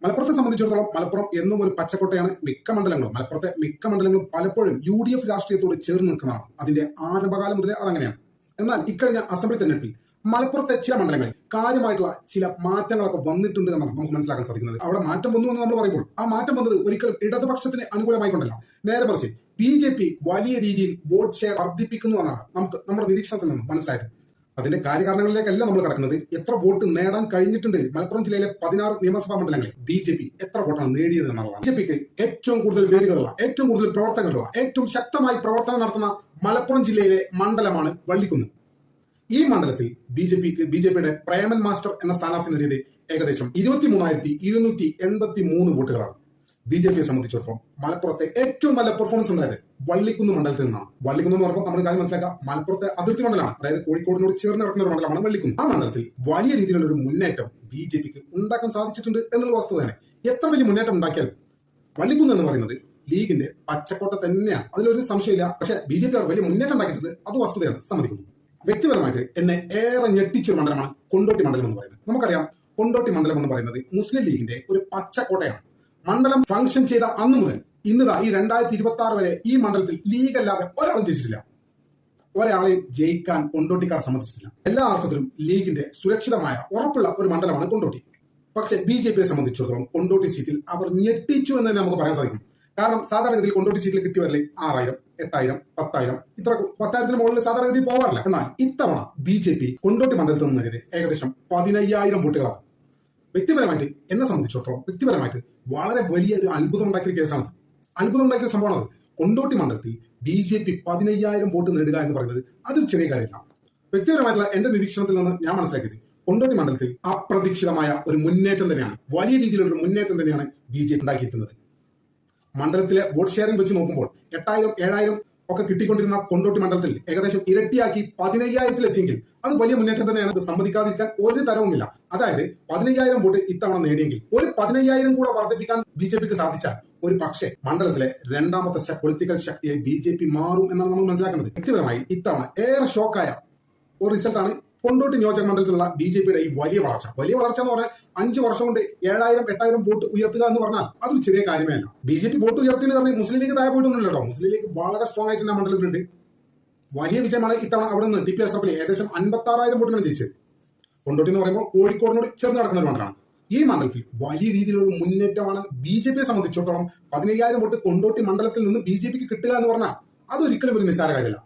മലപ്പുറത്തെ സംബന്ധിച്ചിടത്തോളം മലപ്പുറം എന്നും ഒരു പച്ചക്കോട്ടയാണ്. മലപ്പുറത്തെ മിക്ക മണ്ഡലങ്ങളും പലപ്പോഴും UDF രാഷ്ട്രീയത്തോട് ചേർന്ന് നിൽക്കുന്നതാണ്. അതിന്റെ ആരംഭകാലം മുതലേ അതങ്ങനെയാണ്. എന്നാൽ ഇക്കഴിഞ്ഞ അസംബ്ലി തെരഞ്ഞെടുപ്പിൽ മലപ്പുറത്തെ ചില മണ്ഡലങ്ങളിൽ കാര്യമായിട്ടുള്ള ചില മാറ്റങ്ങളൊക്കെ വന്നിട്ടുണ്ട് എന്നാണ് നമുക്ക് മനസ്സിലാക്കാൻ സാധിക്കുന്നത്. അവിടെ മാറ്റം വന്നു എന്ന് നമ്മൾ പറയുമ്പോൾ ആ മാറ്റം വന്നത് ഒരിക്കലും ഇടതുപക്ഷത്തിന് അനുകൂലമായി കൊണ്ടല്ല, നേരെ മറിച്ച് BJP വലിയ രീതിയിൽ വോട്ട് ഷെയർ വർദ്ധിപ്പിക്കുന്നു എന്നാണ് നമുക്ക് നമ്മുടെ നിരീക്ഷണത്തിൽ നിന്ന് മനസ്സിലായത്. അതിന്റെ കാര്യകാരണങ്ങളിലേക്കല്ല നമ്മൾ കിടക്കുന്നത്. എത്ര വോട്ട് നേടാൻ കഴിഞ്ഞിട്ടുണ്ട്? മലപ്പുറം ജില്ലയിലെ 16 നിയമസഭാ മണ്ഡലങ്ങളിൽ BJP എത്ര വോട്ടാണ് നേടിയത് എന്നുള്ളതാണ്. BJPക്ക് ഏറ്റവും കൂടുതൽ വേരുകളുള്ള, ഏറ്റവും കൂടുതൽ പ്രവർത്തകരുള്ള, ഏറ്റവും ശക്തമായി പ്രവർത്തനം നടത്തുന്ന മലപ്പുറം ജില്ലയിലെ മണ്ഡലമാണ് വള്ളിക്കുന്ന്. ഈ മണ്ഡലത്തിൽ BJPയുടെ പ്രേമൻ മാസ്റ്റർ എന്ന സ്ഥാനാർത്ഥി നേടിയത് ഏകദേശം 23,283 വോട്ടുകളാണ്. BJPയെ സംബന്ധിച്ചിടത്തോളം മലപ്പുറത്തെ ഏറ്റവും നല്ല പെർഫോമൻസ് ഉണ്ടായത് വള്ളിക്കുന്ന് മണ്ഡലത്തിൽ നിന്നാണ്. വള്ളിക്കുന്ന് എന്ന് പറയുമ്പോൾ നമ്മൾ കാര്യം മനസ്സിലാക്കാം, മലപ്പുറത്തെ അതിർത്തി മണ്ഡലമാണ്. അതായത് കോഴിക്കോടിനോട് ചേർന്ന് കിടക്കുന്ന ഒരു മണ്ഡലമാണ് വള്ളിക്കുന്ന്. ആ മണ്ഡലത്തിൽ വലിയ രീതിയിലുള്ള ഒരു മുന്നേറ്റം BJPക്ക് ഉണ്ടാക്കാൻ സാധിച്ചിട്ടുണ്ട് എന്നുള്ള വസ്തുതയാണ്. എത്ര വലിയ മുന്നേറ്റം ഉണ്ടാക്കിയാലും വള്ളിക്കുന്ന് എന്ന് പറയുന്നത് ലീഗിന്റെ പച്ചക്കോട്ട തന്നെയാണ്, അതിലൊരു സംശയമില്ല. പക്ഷേ BJP വലിയ മുന്നേറ്റം ഉണ്ടാക്കിയിട്ടുണ്ട്, അത് വസ്തുതയാണ്, സമ്മതിക്കുന്നു. വ്യക്തിപരമായിട്ട് എന്നെ ഏറെ ഞെട്ടിച്ചൊരു മണ്ഡലമാണ് കൊണ്ടോട്ടി മണ്ഡലം എന്ന് പറയുന്നത്. നമുക്കറിയാം, കൊണ്ടോട്ടി മണ്ഡലം എന്ന് പറയുന്നത് മുസ്ലിം ലീഗിന്റെ ഒരു പച്ചക്കോട്ടയാണ്. മണ്ഡലം ഫംഗ്ഷൻ ചെയ്ത അന്ന് മുതൽ ഇന്നതാ ഈ 2026 വരെ ഈ മണ്ഡലത്തിൽ ലീഗ് അല്ലാതെ ഒരാളും ജയിച്ചിട്ടില്ല. ഒരാളെയും ജയിക്കാൻ കൊണ്ടോട്ടിക്കാർ സമ്മതിച്ചിട്ടില്ല. എല്ലാ അർത്ഥത്തിലും ലീഗിന്റെ സുരക്ഷിതമായ ഉറപ്പുള്ള ഒരു മണ്ഡലമാണ് കൊണ്ടോട്ടി. പക്ഷെ BJPയെ സംബന്ധിച്ചിടത്തോളം കൊണ്ടോട്ടി സീറ്റിൽ അവർ ഞെട്ടിച്ചു എന്ന് തന്നെ നമുക്ക് പറയാൻ സാധിക്കും. കാരണം സാധാരണഗതിയിൽ കൊണ്ടോട്ടി സീറ്റിൽ കിട്ടിയവരിൽ 6,000, 8,000, 10,000 ഇത്ര 10,000 മുകളിൽ സാധാരണഗതിയിൽ പോകാറില്ല. എന്നാൽ ഇത്തവണ BJP കൊണ്ടോട്ടി മണ്ഡലത്തിൽ നിന്ന് നേടിയത് ഏകദേശം 15,000 വോട്ടുകളാണ്. വ്യക്തിപരമായിട്ട് എന്നെ സംബന്ധിച്ചിടത്തോളം വളരെ വലിയൊരു അത്ഭുതം ഉണ്ടാക്കിയ കേസാണ്. അത്ഭുതം ഉണ്ടാക്കിയ സംഭവമാണ്. കൊണ്ടോട്ടി മണ്ഡലത്തിൽ BJP 15,000 വോട്ട് നേടുക എന്ന് പറയുന്നത് അതൊരു ചെറിയ കാര്യമല്ല. വ്യക്തിപരമായിട്ടുള്ള എന്റെ നിരീക്ഷണത്തിൽ നിന്ന് ഞാൻ മനസ്സിലാക്കിയത് കൊണ്ടോട്ടി മണ്ഡലത്തിൽ അപ്രതീക്ഷിതമായ ഒരു മുന്നേറ്റം തന്നെയാണ്, വലിയ രീതിയിലുള്ള ഒരു മുന്നേറ്റം തന്നെയാണ് BJP ഉണ്ടാക്കിയിരിക്കുന്നത്. മണ്ഡലത്തിലെ വോട്ട് ഷെയറിംഗ് വെച്ച് നോക്കുമ്പോൾ 8,000, 7,000 ഒക്കെ കിട്ടിക്കൊണ്ടിരുന്ന കൊണ്ടോട്ടി മണ്ഡലത്തിൽ ഏകദേശം ഇരട്ടിയാക്കി 15,000 എത്തിയെങ്കിൽ അത് വലിയ മുന്നേറ്റം തന്നെയാണ്. സമ്മതിക്കാതിരിക്കാൻ ഒരു തരവുമില്ല. അതായത് 15,000 വോട്ട് ഇത്തവണ നേടിയെങ്കിൽ ഒരു 15,000 കൂടെ വർദ്ധിപ്പിക്കാൻ BJPക്ക് സാധിച്ചാൽ ഒരു പക്ഷേ മണ്ഡലത്തിലെ രണ്ടാമത്തെ പൊളിറ്റിക്കൽ ശക്തിയായി BJP മാറും എന്നാണ് നമ്മൾ മനസ്സിലാക്കുന്നത്. വ്യക്തിപരമായി ഇത്തവണ ഏറെ ഷോക്കായ ഒരു റിസൾട്ടാണ് കൊണ്ടോട്ടി നിയോജക മണ്ഡലത്തിലുള്ള BJPയുടെ ഈ വലിയ വളർച്ച എന്ന് പറഞ്ഞാൽ 5 വർഷം കൊണ്ട് 7,000, 8,000 വോട്ട് ഉയർത്തുക എന്ന് പറഞ്ഞാൽ അതൊരു ചെറിയ കാര്യമേ അല്ല. BJP വോട്ട് ഉയർത്തിയെന്ന് പറഞ്ഞാൽ മുസ്ലിം ലീഗ് താഴെ പോയിട്ടൊന്നുമില്ലല്ലോ. മുസ്ലിം ലീഗ് വളരെ സ്ട്രോങ് ആയിട്ട് തന്നെ മണ്ഡലത്തിലുണ്ട്. വലിയ വിജയമാണ് ഇത്തവണ അവിടെ നിന്ന് TP അഷ്റഫിൽ ഏകദേശം 56,000 വോട്ടിനാണ് ജയിച്ചത്. കൊണ്ടോട്ടി എന്ന് പറയുമ്പോൾ കോഴിക്കോടിനോട് ചേർന്ന് നടക്കുന്ന ഒരു മണ്ഡലമാണ്. ഈ മണ്ഡലത്തിൽ വലിയ രീതിയിലുള്ള മുന്നേറ്റമാണ്. BJPയെ സംബന്ധിച്ചിടത്തോളം 15,000 വോട്ട് കൊണ്ടോട്ടി മണ്ഡലത്തിൽ നിന്ന് BJPക്ക് കിട്ടുക എന്ന് പറഞ്ഞാൽ അതൊരിക്കലും ഒരു നിസ്സാര കാര്യമല്ല.